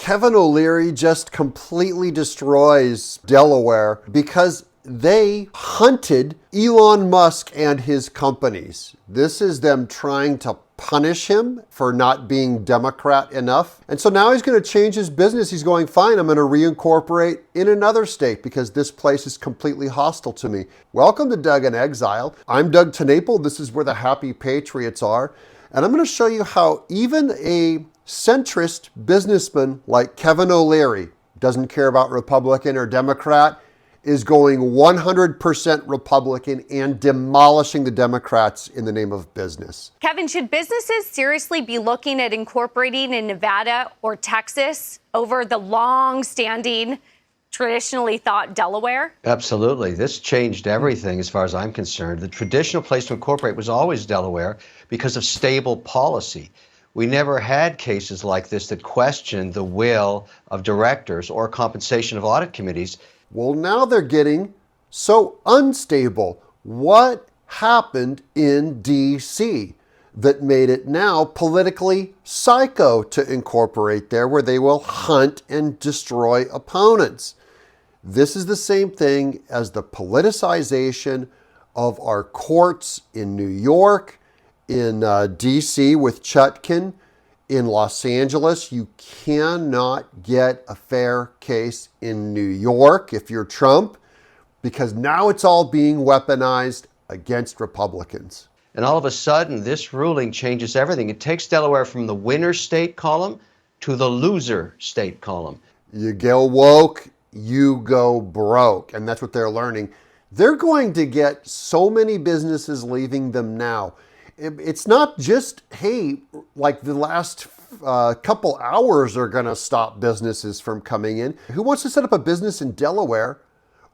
Kevin O'Leary just completely destroys Delaware because they hunted Elon Musk and his companies. This is them trying to punish him for not being Democrat enough. And so now he's going to change his business. He's going, fine, I'm going to reincorporate in another state because this place is completely hostile to me. Welcome to Doug in Exile. I'm Doug TeNapel. This is where the happy patriots are. And I'm going to show you how even a centrist businessman like Kevin O'Leary, doesn't care about Republican or Democrat, is going 100% Republican and demolishing the Democrats in the name of business. Kevin, should businesses seriously be looking at incorporating in Nevada or Texas over the long-standing, traditionally thought Delaware? Absolutely. This changed everything as far as I'm concerned. The traditional place to incorporate was always Delaware because of stable policy. We never had cases like this that questioned the will of directors or compensation of audit committees. Well, now they're getting so unstable. What happened in D.C. that made it now politically psycho to incorporate there, where they will hunt and destroy opponents? This is the same thing as the politicization of our courts in New York, in D.C. with Chutkan, in Los Angeles. You cannot get a fair case in New York if you're Trump, because now it's all being weaponized against Republicans. And all of a sudden, this ruling changes everything. It takes Delaware from the winner state column to the loser state column. You go woke, you go broke. And that's what they're learning. They're going to get so many businesses leaving them now. It's not just, hey, like the last couple hours are going to stop businesses from coming in. Who wants to set up a business in Delaware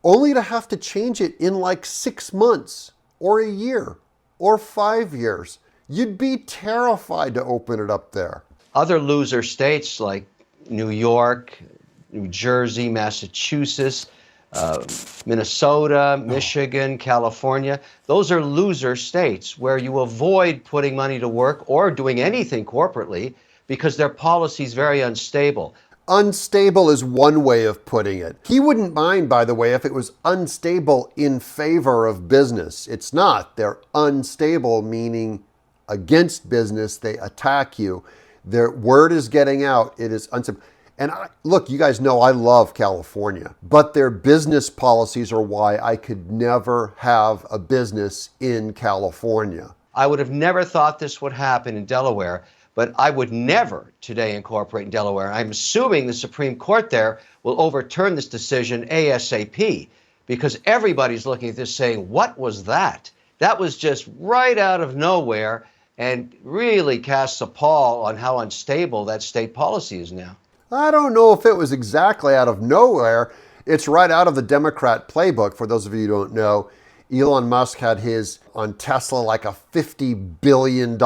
only to have to change it in like 6 months or a year or 5 years? You'd be terrified to open it up there. Other loser states like New York, New Jersey, Massachusetts, Minnesota, Michigan, California, those are loser states where you avoid putting money to work or doing anything corporately because their policy is very unstable. Unstable is one way of putting it. He wouldn't mind, by the way, if it was unstable in favor of business. It's not. They're unstable, meaning against business. They attack you. Their word is getting out. It is unstable. And look, you guys know I love California, but their business policies are why I could never have a business in California. I would have never thought this would happen in Delaware, but I would never today incorporate in Delaware. I'm assuming the Supreme Court there will overturn this decision ASAP, because everybody's looking at this saying, what was that? That was just right out of nowhere and really casts a pall on how unstable that state policy is now. I don't know if it was exactly out of nowhere. It's right out of the Democrat playbook. For those of you who don't know, Elon Musk had his, on Tesla, like a $50 billion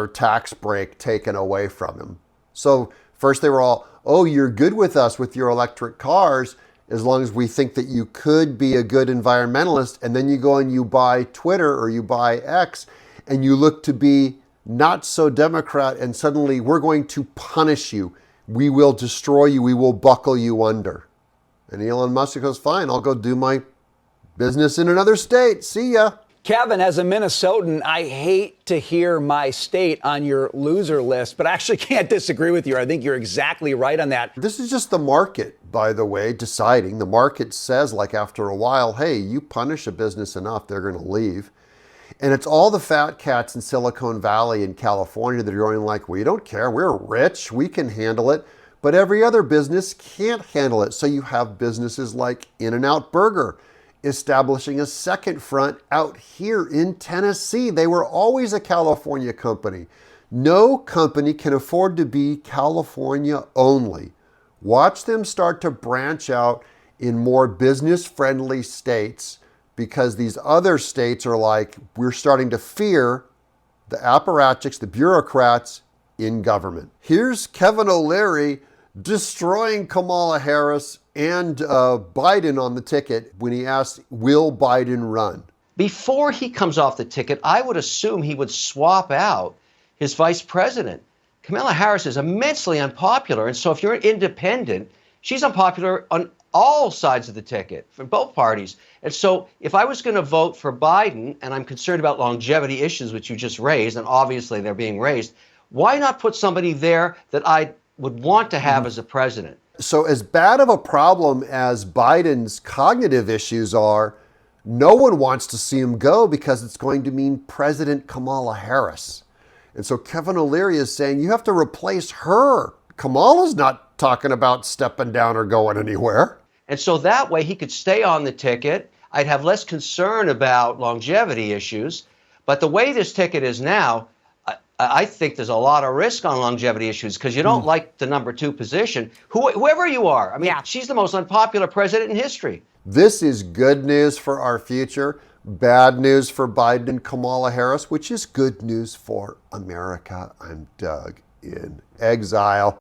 tax break taken away from him. So first they were all, oh, you're good with us with your electric cars as long as we think that you could be a good environmentalist. And then you go and you buy Twitter or you buy X and you look to be not so Democrat, and suddenly we're going to punish you. We will destroy you. We will buckle you under. And Elon Musk goes, fine, I'll go do my business in another state. See ya. Kevin, as a Minnesotan, I hate to hear my state on your loser list, but I actually can't disagree with you. I think you're exactly right on that. This is just the market, by the way, deciding. The market says, like, after a while, hey, you punish a business enough, they're going to leave. And it's all the fat cats in Silicon Valley in California that are going like, we don't care, we're rich, we can handle it. But every other business can't handle it. So you have businesses like In-N-Out Burger establishing a second front out here in Tennessee. They were always a California company. No company can afford to be California only. Watch them start to branch out in more business-friendly states, because these other states are like, we're starting to fear the apparatchiks, the bureaucrats in government. Here's Kevin O'Leary destroying Kamala Harris and Biden on the ticket when he asked, will Biden run? Before he comes off the ticket, I would assume he would swap out his vice president, Kamala Harris is immensely unpopular. And so if you're an independent, she's unpopular on all sides of the ticket from both parties. And so if I was going to vote for Biden, and I'm concerned about longevity issues, which you just raised, and obviously they're being raised, why not put somebody there that I would want to have as a president? So as bad of a problem as Biden's cognitive issues are, no one wants to see him go because it's going to mean President Kamala Harris. And so Kevin O'Leary is saying you have to replace her. Kamala's not talking about stepping down or going anywhere. And so that way he could stay on the ticket. I'd have less concern about longevity issues. But the way this ticket is now, I think there's a lot of risk on longevity issues because you don't like the number 2 position, whoever you are. I mean, she's the most unpopular president in history. This is good news for our future, bad news for Biden and Kamala Harris, which is good news for America. I'm Doug in Exile.